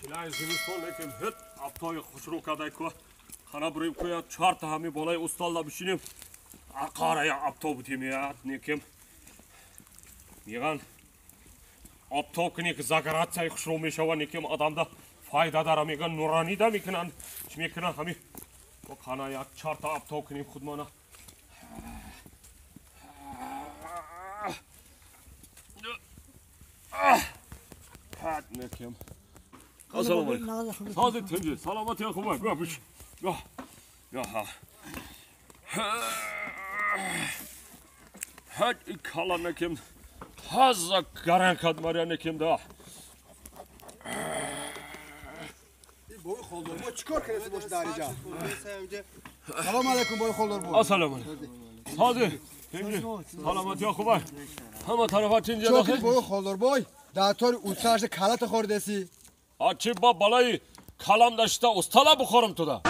شلای زمستون نکیم هت ابتای خوشرو کدای کو خنا بریم کویا 4 تا همی بالای استالدا بشینیم قارaya ابتا بودیم یا نکیم میگن ابتا کنی که زاگراتسای خوشرو میشوا نکیم آدمدا فایده داره میگن نورانی دا میکنن چی میکنن همی با خنا یک 4 تا ابتا کنیم خودمانا هات نکیم السلام علیکم سازی تنجی سلامتی خوبه بیا بش بیا ها هات کالا نکیم هازا گران کد مریا نکیم دا boy xoldorbo chikor kirasiz bosh darija Assalomu alaykum boy xoldorbo assalomu alaykum sozی تنجی سلامتی خوبه همه طرفا تنجی چوکی boy xoldorboy در طور اوستاش کلات خوردسی آچی با بالای کلام داشته استالا بخورم تو دا